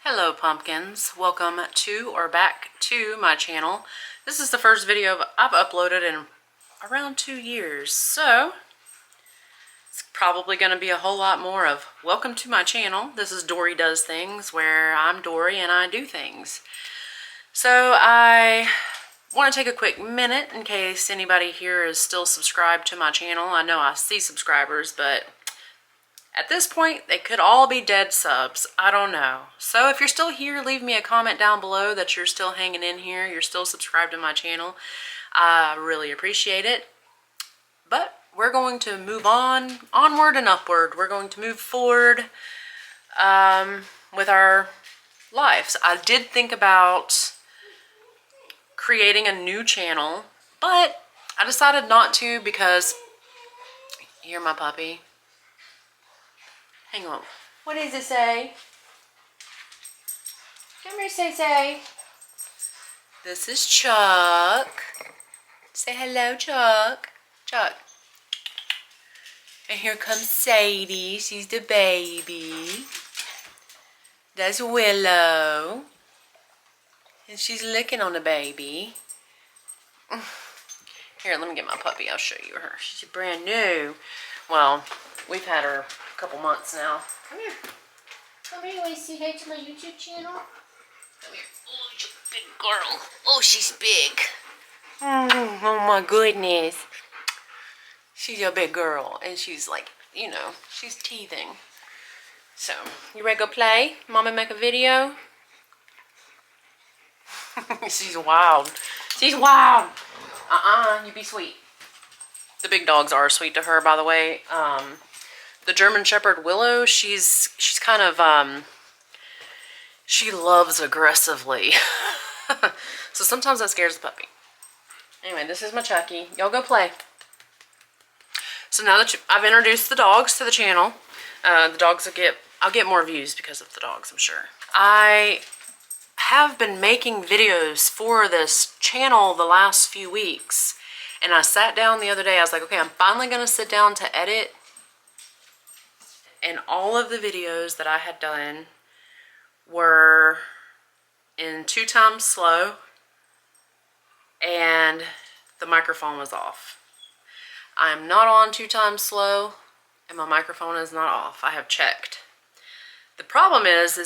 Hello pumpkins, welcome to or back to my channel. This is the first video I've uploaded in around 2 years, so it's probably going to be a whole lot more of welcome to my channel. This is Dory Does Things, where I'm Dory and I do things. So I want to take a quick minute in case anybody here is still subscribed to my channel. I know I see subscribers, but at this point, they could all be dead subs. I don't know. So if you're still here, leave me a comment down below that you're still hanging in here. You're still subscribed to my channel. I really appreciate it. But we're going to move on, onward and upward. We're going to move forward with our lives. I did think about creating a new channel, but I decided not to because, you're my puppy. Hang on. What does it say? Come here, say. This is Chuck. Say hello, Chuck. Chuck. And here comes Sadie. She's the baby. That's Willow. And she's licking on the baby. Here, let me get my puppy. I'll show you her. She's brand new. Well, we've had her a couple months now. Come here. Come here. You want to say hi to my YouTube channel? Come here. Oh, you're a big girl. Oh, she's big. Oh my goodness. She's a big girl. And she's like, you know, she's teething. So, you ready to go play? Mama make a video? She's wild. She's wild. You be sweet. The big dogs are sweet to her, by the way. The German Shepherd Willow, she's kind of, she loves aggressively. So sometimes that scares the puppy. Anyway, this is my Chucky. Y'all go play. So now that I've introduced the dogs to the channel, the dogs I'll get more views because of the dogs, I'm sure. I have been making videos for this channel the last few weeks. And I sat down the other day, I was like, okay, I'm finally going to sit down to edit. And all of the videos that I had done were in 2x slow. And the microphone was off. I'm not on 2x slow. And my microphone is not off. I have checked. The problem is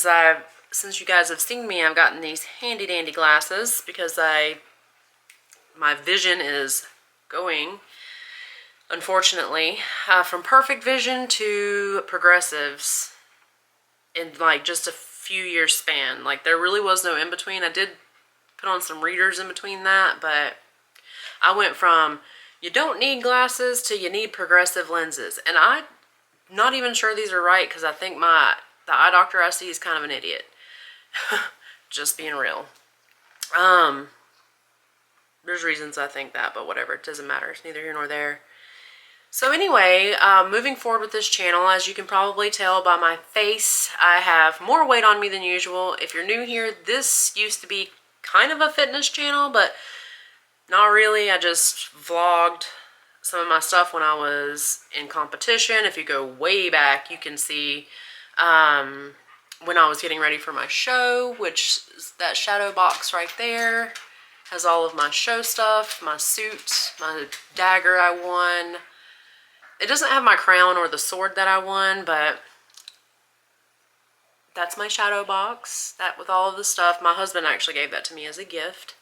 since you guys have seen me, I've gotten these handy dandy glasses because my vision is going, unfortunately, from perfect vision to progressives in like just a few years span. Like there really was no in between. I did put on some readers in between that, but I went from you don't need glasses to you need progressive lenses. And I'm not even sure these are right because I think the eye doctor I see is kind of an idiot. Just being real. There's reasons I think that, but whatever, it doesn't matter. It's neither here nor there. So anyway, moving forward with this channel, as you can probably tell by my face, I have more weight on me than usual. If you're new here, this used to be kind of a fitness channel, but not really. I just vlogged some of my stuff when I was in competition. If you go way back, you can see when I was getting ready for my show, which is that shadow box right there. Has all of my show stuff, my suit, my dagger I won. It doesn't have my crown or the sword that I won, but that's my shadow box. That with all of the stuff. My husband actually gave that to me as a gift.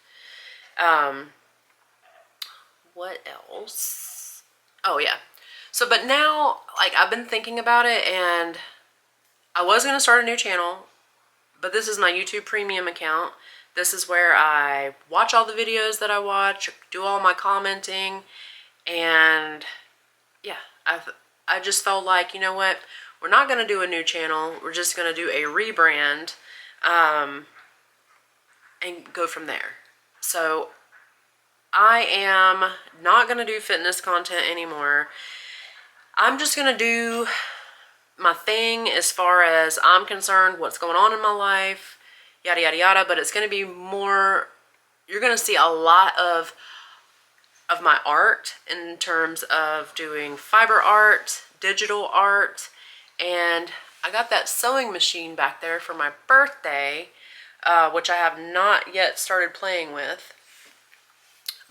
What else? Oh yeah. So, but now, like, I've been thinking about it, and I was going to start a new channel, but this is my YouTube Premium account. This is where I watch all the videos that I watch, do all my commenting, and yeah, I just felt like, you know what, we're not going to do a new channel, we're just going to do a rebrand, and go from there. So I am not going to do fitness content anymore. I'm just going to do my thing as far as I'm concerned, what's going on in my life, yada yada yada, but it's going to be more, you're going to see a lot of my art in terms of doing fiber art, digital art, and I got that sewing machine back there for my birthday, which I have not yet started playing with.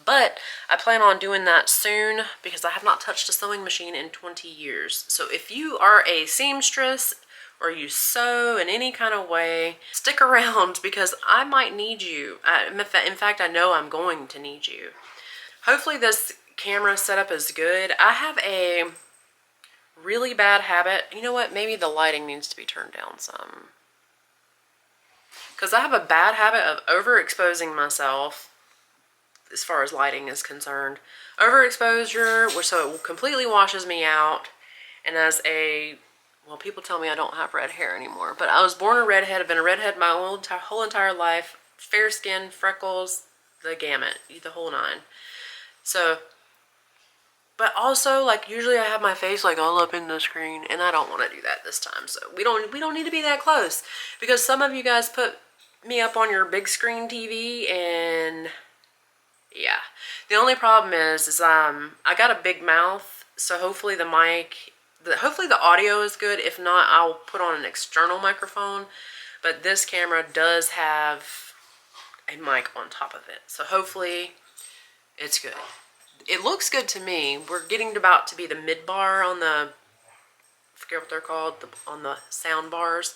But I plan on doing that soon because I have not touched a sewing machine in 20 years. So if you are a seamstress or you sew in any kind of way, stick around because I might need you. In fact, I know I'm going to need you. Hopefully this camera setup is good. I have a really bad habit. You know what? Maybe the lighting needs to be turned down some. Because I have a bad habit of overexposing myself as far as lighting is concerned. Overexposure, so it completely washes me out. And as a, well, people tell me I don't have red hair anymore, but I was born a redhead. I've been a redhead my whole entire life. Fair skin, freckles, the gamut, the whole nine. So, but also, like, usually I have my face like all up in the screen, and I don't want to do that this time. So we don't need to be that close, because some of you guys put me up on your big screen TV, and yeah. The only problem is I got a big mouth, so hopefully the hopefully the audio is good. If not, I'll put on an external microphone. But this camera does have a mic on top of it, so hopefully it's good. It looks good to me. We're getting about to be the mid bar on the, I forget what they're called, on the sound bars.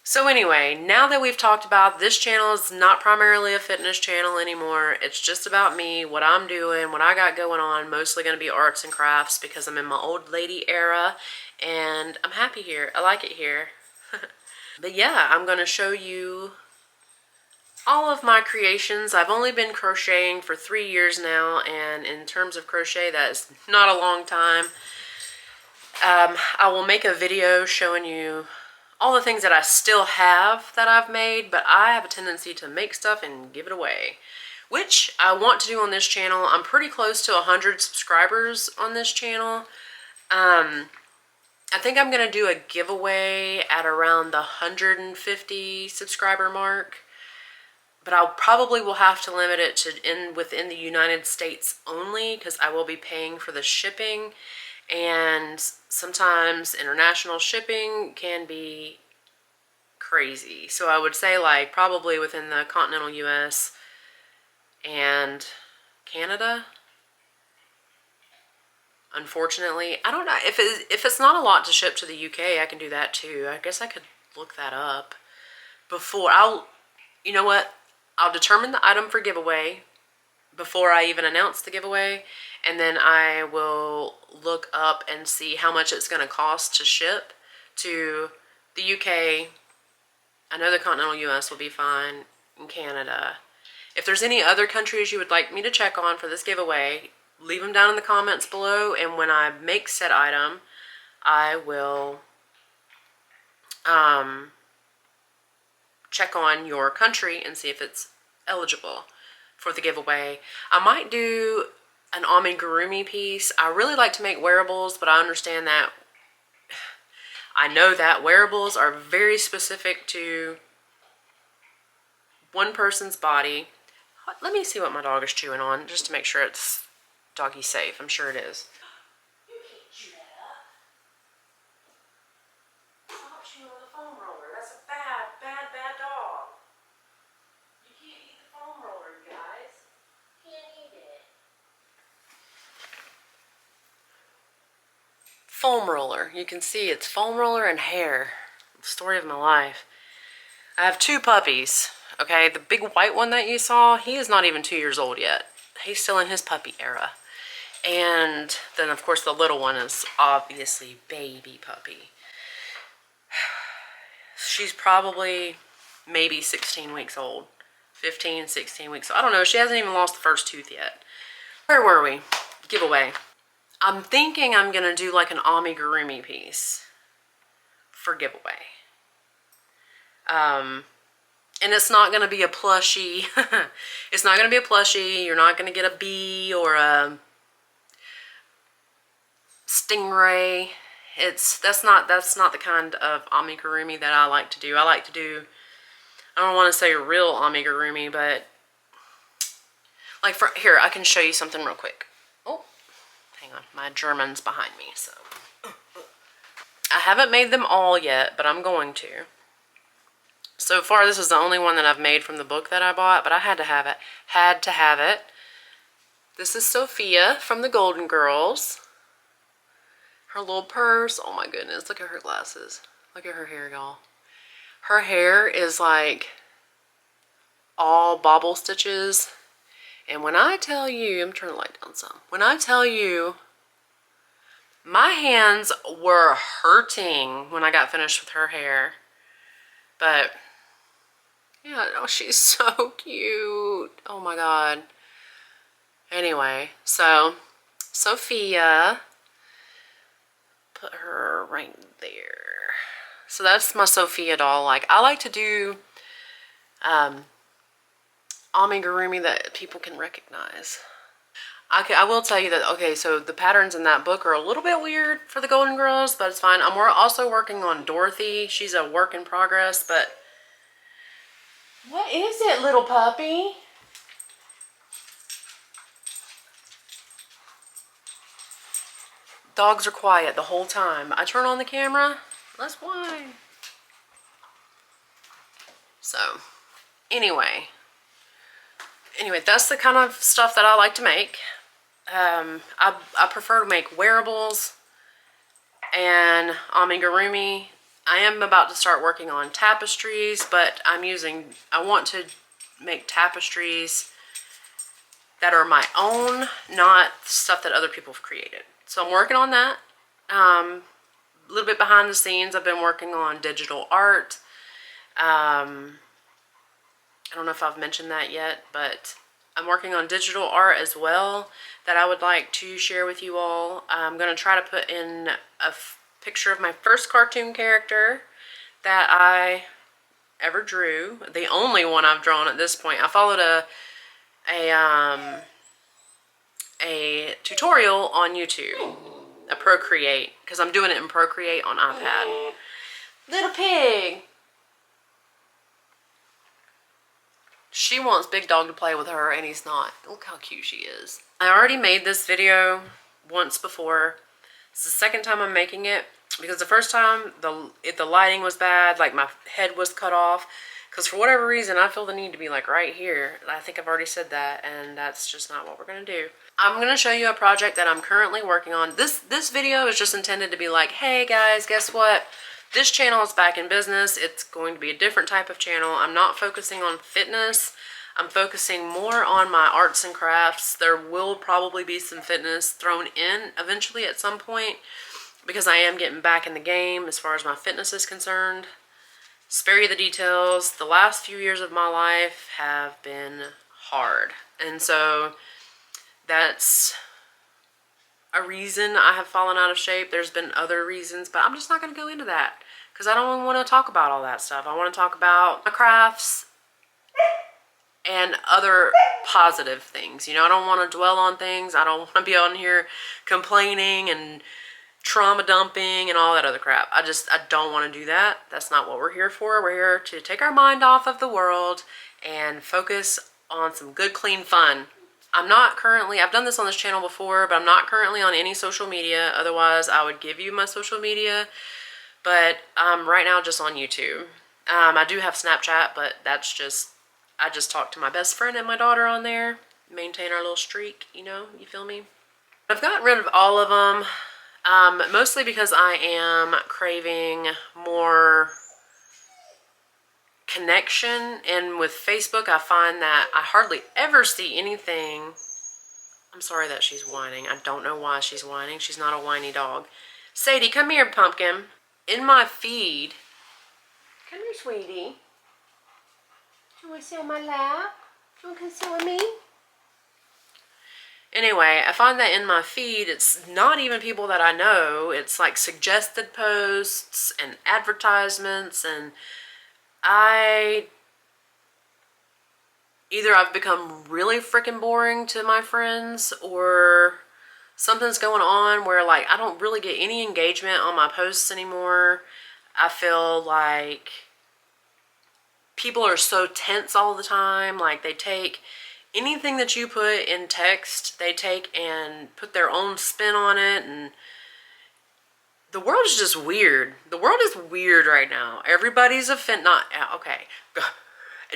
So anyway, now that we've talked about this channel is not primarily a fitness channel anymore. It's just about me, what I'm doing, what I got going on. Mostly going to be arts and crafts because I'm in my old lady era and I'm happy here. I like it here. But yeah, I'm going to show you all of my creations. I've only been crocheting for 3 years now, and in terms of crochet, that is not a long time. I will make a video showing you all the things that I still have that I've made, but I have a tendency to make stuff and give it away, which I want to do on this channel. I'm pretty close to 100 subscribers on this channel. I think I'm going to do a giveaway at around the 150 subscriber mark, but I'll probably will have to limit it to within the United States only, because I will be paying for the shipping. And sometimes international shipping can be crazy. So I would say like probably within the continental US and Canada. Unfortunately, I don't know if it's not a lot to ship to the UK, I can do that too. I guess I could look that up before you know what? I'll determine the item for giveaway before I even announce the giveaway, and then I will look up and see how much it's going to cost to ship to the UK. I know the continental US will be fine, and Canada. If there's any other countries you would like me to check on for this giveaway, leave them down in the comments below, and when I make said item, I will check on your country and see if it's eligible for the giveaway. I might do an amigurumi piece. I really like to make wearables, but I understand that I know that wearables are very specific to one person's body. Let me see what my dog is chewing on just to make sure it's doggy safe. I'm sure it is. You can't chew that up. Stop chewing on the foam roller. That's a bad dog. You can't eat the foam roller, you guys. Can't eat it. Foam roller. You can see it's foam roller and hair. The story of my life. I have 2 puppies. Okay, the big white one that you saw, he is not even 2 years old yet. He's still in his puppy era. And then, of course, the little one is obviously baby puppy. She's probably maybe 16 weeks old. 15, 16 weeks. I don't know. She hasn't even lost the first tooth yet. Where were we? Giveaway. I'm thinking I'm going to do like an amigurumi piece for giveaway. And it's not going to be a plushie. It's not going to be a plushie. You're not going to get a bee or a stingray. That's not the kind of amigurumi that I like to do. I like to do, I don't want to say real amigurumi, but like here, I can show you something real quick. Oh, hang on. My German's behind me, so. I haven't made them all yet, but I'm going to. So far, this is the only one that I've made from the book that I bought, but I had to have it. Had to have it. This is Sophia from the Golden Girls. Her little purse. Oh my goodness, look at her glasses. Look at her hair, y'all. Her hair is like all bobble stitches. And when I tell you, I'm turning the light down some. When I tell you, my hands were hurting when I got finished with her hair. But, yeah, oh, she's so cute. Oh my God. Anyway, so, Sophia, put her right there. So that's my Sophia doll. Like, I like to do amigurumi that people can recognize. I will tell you that, okay, so the patterns in that book are a little bit weird for the Golden Girls, but it's fine. I'm also working on Dorothy. She's a work in progress, but... What is it, little puppy? Dogs are quiet the whole time. I turn on the camera, that's why. So, anyway, that's the kind of stuff that I like to make. I prefer to make wearables and amigurumi. I am about to start working on tapestries, but I want to make tapestries that are my own, not stuff that other people have created. So I'm working on that. A little bit behind the scenes, I've been working on digital art. I don't know if I've mentioned that yet, but I'm working on digital art as well that I would like to share with you all. I'm going to try to put in a picture of my first cartoon character that I ever drew. The only one I've drawn at this point. I followed a tutorial on YouTube, a Procreate, because I'm doing it in Procreate on iPad. Little pig! She wants Big Dog to play with her, and he's not. Look how cute she is. I already made this video once before. It's the second time I'm making it, because the first time the lighting was bad, like my head was cut off, because for whatever reason I feel the need to be like right here. I think I've already said that, and that's just not what we're going to do. I'm going to show you a project that I'm currently working on. This video is just intended to be like, hey guys, guess what? This channel is back in business. It's going to be a different type of channel. I'm not focusing on fitness. I'm focusing more on my arts and crafts. There will probably be some fitness thrown in eventually at some point, because I am getting back in the game as far as my fitness is concerned. Spare you the details. The last few years of my life have been hard. And so that's a reason I have fallen out of shape. There's been other reasons, but I'm just not going to go into that because I don't want to talk about all that stuff. I want to talk about my crafts and other positive things. You know, I don't want to dwell on things. I don't want to be on here complaining and trauma dumping and all that other crap. I don't want to do that. That's not what we're here for. We're here to take our mind off of the world and focus on some good, clean fun. I've done this on this channel before, but I'm not currently on any social media. Otherwise, I would give you my social media. But I'm right now just on YouTube. I do have Snapchat, but that's just, I just talk to my best friend and my daughter on there. Maintain our little streak, you know, you feel me? I've gotten rid of all of them, mostly because I am craving more connection. And with Facebook, I find that I hardly ever see anything. I'm sorry that she's whining. I don't know why she's whining. She's not a whiny dog. Sadie, come here, pumpkin. In my feed. Come here, sweetie. Do you want to sit on my lap? Do you want to come sit with me? Anyway, I find that in my feed, it's not even people that I know. It's like suggested posts and advertisements, and either I've become really freaking boring to my friends, or something's going on where like I don't really get any engagement on my posts anymore. I feel like people are so tense all the time. Like they take anything that you put in text, they take and put their own spin on it, and the world is just weird. The world is weird right now. Everybody's not okay.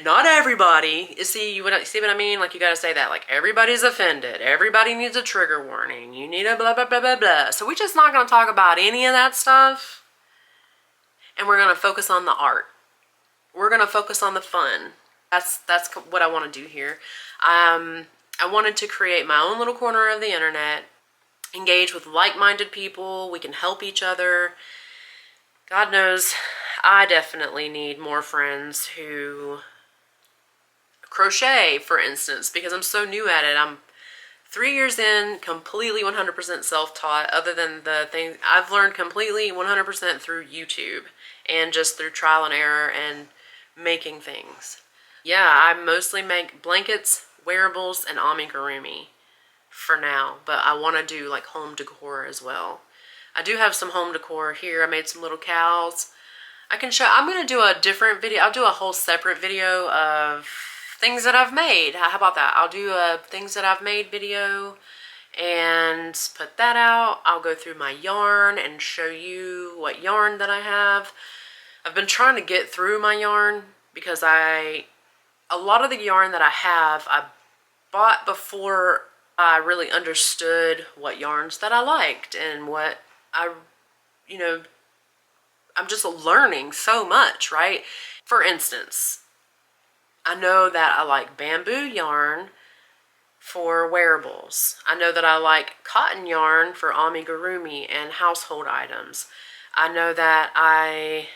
Not everybody. See what I mean? Like, you gotta say that. Like, everybody's offended. Everybody needs a trigger warning. You need a blah, blah, blah, blah, blah. So we're just not gonna talk about any of that stuff. And we're gonna focus on the art. We're gonna focus on the fun. That's what I want to do here. I wanted to create my own little corner of the internet, engage with like-minded people. We can help each other. God knows I definitely need more friends who crochet, for instance, because I'm so new at it. I'm 3 years in, completely 100% self-taught, other than the things I've learned completely 100% through YouTube and just through trial and error and making things. Yeah, I mostly make blankets, wearables, and amigurumi for now, but I want to do like home decor as well. I do have some home decor here. I made some little cows. I can show, I'm going to do a different video. I'll do a whole separate video of things that I've made. How about that? I'll do a things that I've made video and put that out. I'll go through my yarn and show you what yarn that I have. I've been trying to get through my yarn because a lot of the yarn that I have, I bought before I really understood what yarns that I liked and what I'm just learning so much, right? For instance, I know that I like bamboo yarn for wearables. I know that I like cotton yarn for amigurumi and household items. I know that I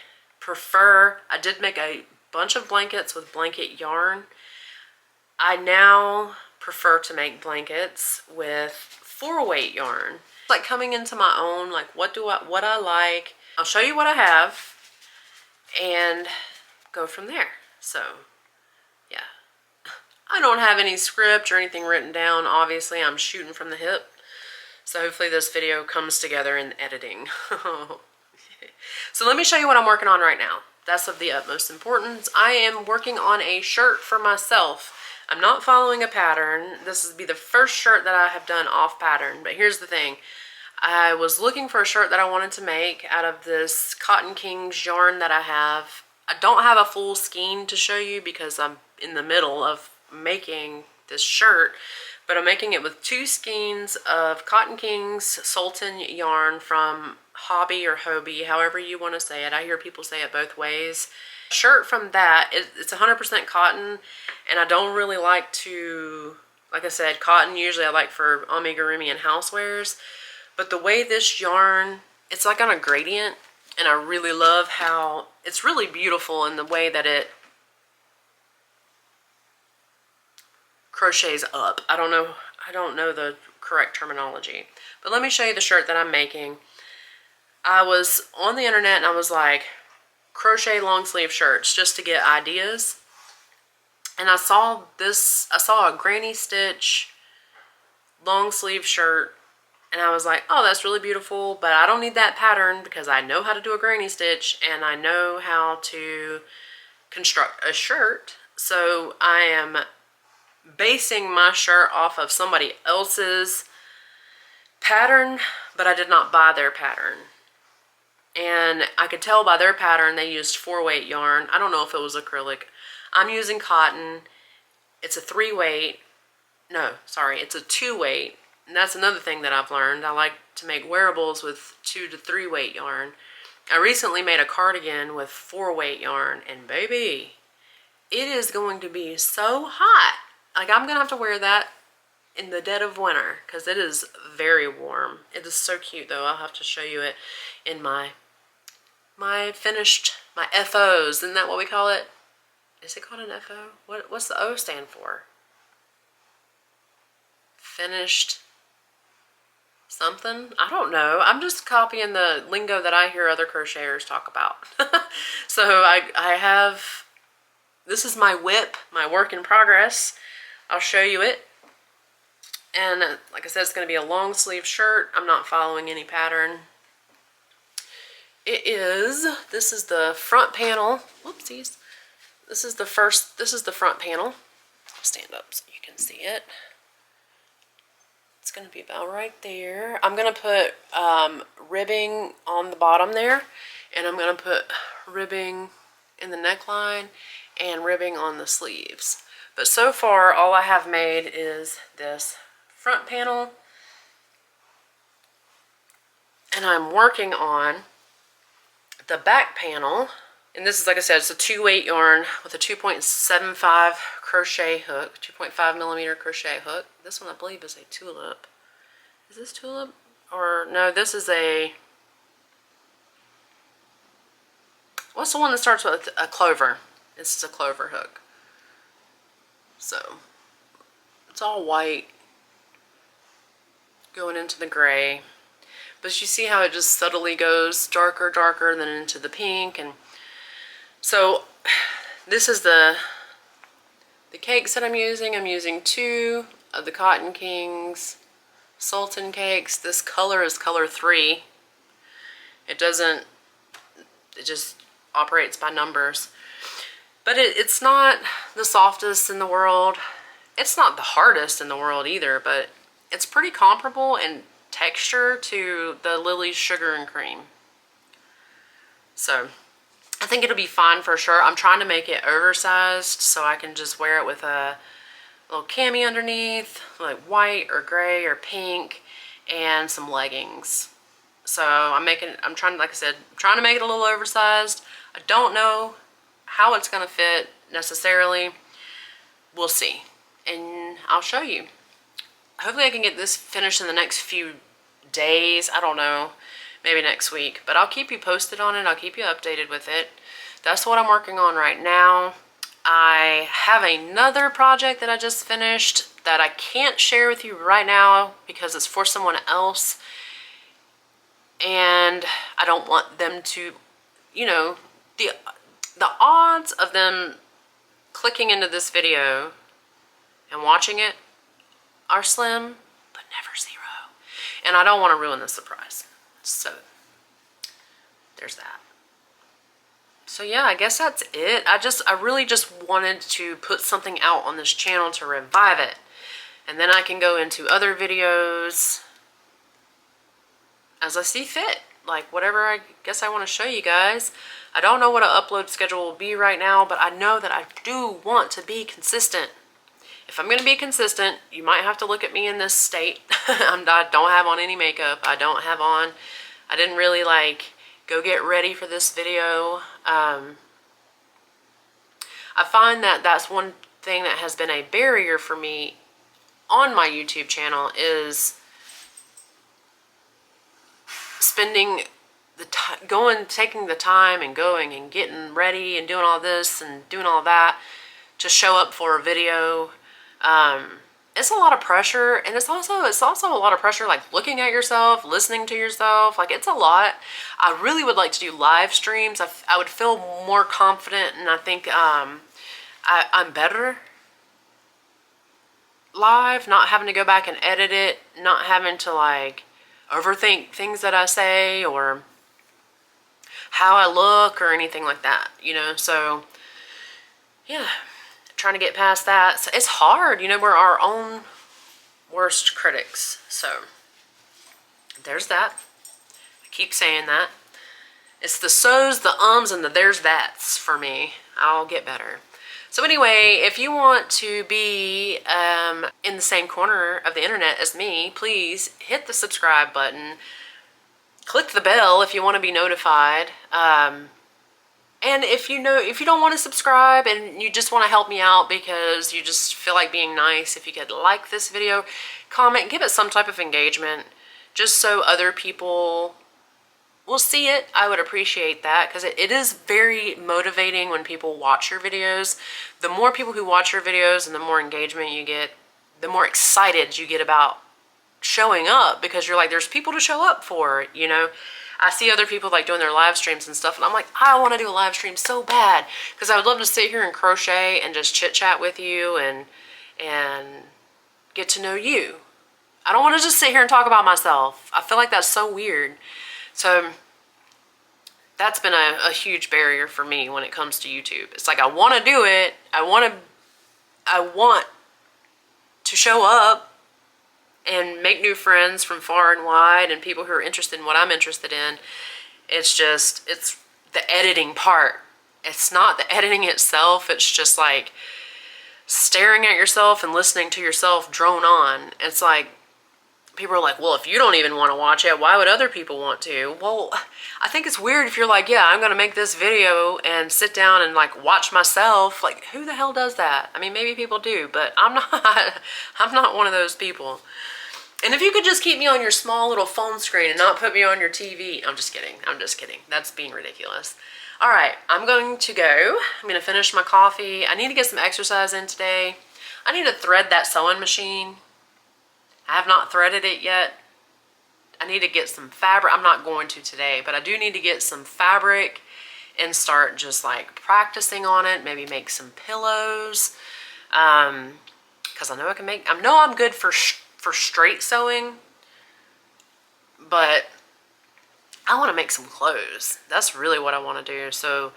did make a bunch of blankets with blanket yarn. I now prefer to make blankets with 4-weight yarn. It's like coming into my own, like what I like. I'll show you what I have and go from there. So yeah, I don't have any script or anything written down. Obviously, I'm shooting from the hip. So hopefully this video comes together in editing. So let me show you what I'm working on right now. That's of the utmost importance. I am working on a shirt for myself. I'm not following a pattern. This will be the first shirt that I have done off pattern. But here's the thing. I was looking for a shirt that I wanted to make out of this Cotton Kings yarn that I have. I don't have a full skein to show you because I'm in the middle of making this shirt. But I'm making it with 2 skeins of Cotton Kings Sultan yarn from Hobby or Hobie, however you want to say it. I hear people say it both ways. Shirt from that, it's 100% cotton, and I don't really like to, like I said, cotton usually I like for amigurumi and housewares. But the way this yarn, it's like on a gradient, and I really love how it's really beautiful in the way that it crochets up. I don't know the correct terminology. But let me show you the shirt that I'm making. I was on the internet and I was like, crochet long sleeve shirts just to get ideas. And I saw a granny stitch long sleeve shirt, and I was like, oh, that's really beautiful, but I don't need that pattern because I know how to do a granny stitch and I know how to construct a shirt. So I am basing my shirt off of somebody else's pattern, but I did not buy their pattern. And I could tell by their pattern they used 4-weight yarn. I don't know if it was acrylic. I'm using cotton. It's a 3-weight. No, sorry, it's a 2-weight. And that's another thing that I've learned. I like to make wearables with 2 to 3-weight yarn. I recently made a cardigan with 4-weight yarn, and baby, it is going to be so hot. Like, I'm gonna have to wear that in the dead of winter because it is very warm. It is so cute though. I'll have to show you it in my finished, my FOs. Isn't that what we call it? Is it called an FO? What's the O stand for? Finished something? I don't know. I'm just copying the lingo that I hear other crocheters talk about. So I have, this is my whip, my work in progress. I'll show you it. And like I said, it's going to be a long sleeve shirt. I'm not following any pattern. This is the front panel. Whoopsies. This is the front panel. I'll stand up so you can see it. It's going to be about right there. I'm going to put ribbing on the bottom there, and I'm going to put ribbing in the neckline and ribbing on the sleeves. But so far, all I have made is this front panel, and I'm working on the back panel. And this is, like I said, it's a 2-weight yarn with a 2.75 crochet hook, 2.5 millimeter crochet hook. This one, I believe, is a tulip. Is this tulip? Or no, this is a, what's the one that starts with a clover? This is a clover hook. So it's all white going into the gray. But you see how it just subtly goes darker, darker, then into the pink. And so this is the cakes that I'm using. I'm using 2 of the Cotton Kings Sultan cakes. This color is color 3. It just operates by numbers. But it's not the softest in the world. It's not the hardest in the world either, but it's pretty comparable in texture to the Lily's Sugar and Cream. So I think it'll be fine for sure. I'm trying to make it oversized so I can just wear it with a little cami underneath, like white or gray or pink, and some leggings. So I'm trying, like I said, trying to make it a little oversized. I don't know how it's gonna fit necessarily. We'll see, and I'll show you. Hopefully I can get this finished in the next few days. I don't know, maybe next week, but I'll keep you posted on it. I'll keep you updated with it. That's what I'm working on right now. I have another project that I just finished that I can't share with you right now because it's for someone else, and I don't want them to, you know, the odds of them clicking into this video and watching it are slim, but never 0. And I don't want to ruin the surprise. So there's that. So yeah, I guess that's it. I really just wanted to put something out on this channel to revive it. And then I can go into other videos as I see fit. Like whatever I guess I want to show you guys. I don't know what an upload schedule will be right now, but I know that I do want to be consistent. If I'm going to be consistent, you might have to look at me in this state. I don't have on any makeup. I didn't really like go get ready for this video. I find that that's one thing that has been a barrier for me on my YouTube channel is spending taking the time and going and getting ready and doing all this and doing all that to show up for a video. It's a lot of pressure, and it's also a lot of pressure like looking at yourself, listening to yourself. Like it's a lot. I really would like to do live streams. I would feel more confident, and I think I'm better live, not having to go back and edit it, not having to like overthink things that I say or how I look or anything like that, you know. So yeah, trying to get past that. So it's hard, you know, we're our own worst critics. So there's that. I keep saying that. It's the so's, the ums, and the there's that's for me. I'll get better. So anyway, if you want to be in the same corner of the internet as me, please hit the subscribe button. Click the bell if you want to be notified. And if you don't want to subscribe and you just want to help me out because you just feel like being nice, if you could like this video, comment, give it some type of engagement, just so other people will see it. I would appreciate that because it is very motivating when people watch your videos. The more people who watch your videos and the more engagement you get, the more excited you get about showing up because you're like, there's people to show up for, you know. I see other people like doing their live streams and stuff, and I'm like, I want to do a live stream so bad because I would love to sit here and crochet and just chit chat with you and get to know you. I don't want to just sit here and talk about myself. I feel like that's so weird. So that's been a huge barrier for me when it comes to YouTube. It's like I want to do it. I want to show up and make new friends from far and wide and people who are interested in what I'm interested in. It's the editing part. It's not the editing itself. It's just like staring at yourself and listening to yourself drone on. It's like, people are like, well, if you don't even want to watch it, why would other people want to? Well, I think it's weird if you're like, yeah, I'm going to make this video and sit down and like watch myself. Like, who the hell does that? I mean, maybe people do, but I'm not, I'm not one of those people. And if you could just keep me on your small little phone screen and not put me on your TV. I'm just kidding. I'm just kidding. That's being ridiculous. All right, I'm going to go. I'm going to finish my coffee. I need to get some exercise in today. I need to thread that sewing machine. I have not threaded it yet. I need to get some fabric. I'm not going to today, but I do need to get some fabric and start just like practicing on it. Maybe make some pillows. Because I know I can make, I know I'm good for straight sewing, but I want to make some clothes. That's really what I want to do. So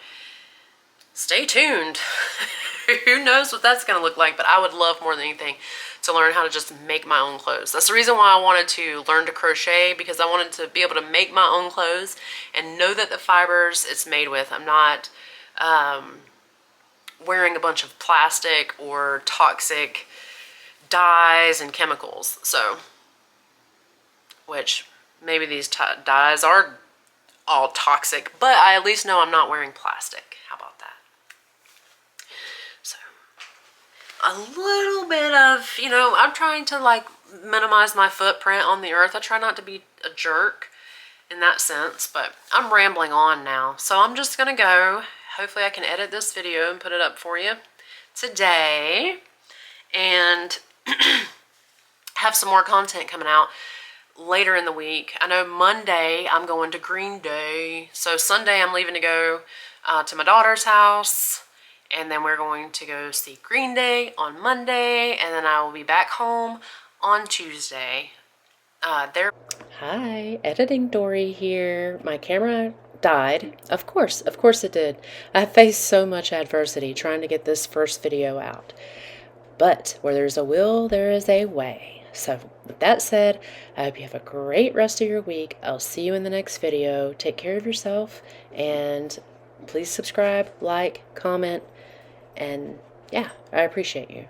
stay tuned. Who knows what that's going to look like, but I would love more than anything to learn how to just make my own clothes. That's the reason why I wanted to learn to crochet, because I wanted to be able to make my own clothes and know that the fibers it's made with, I'm not wearing a bunch of plastic or toxic dyes and chemicals. So, which maybe these dyes are all toxic, but I at least know I'm not wearing plastic. How about that? So, a little bit of, you know, I'm trying to like minimize my footprint on the earth. I try not to be a jerk in that sense, but I'm rambling on now. So I'm just gonna go. Hopefully I can edit this video and put it up for you today, and have some more content coming out later in the week. I know Monday I'm going to Green Day. So Sunday I'm leaving to go to my daughter's house. And then we're going to go see Green Day on Monday. And then I will be back home on Tuesday. Hi, Editing Dory here. My camera died. Of course it did. I faced so much adversity trying to get this first video out. But where there's a will, there is a way. So with that said, I hope you have a great rest of your week. I'll see you in the next video. Take care of yourself, and please subscribe, like, comment, and yeah, I appreciate you.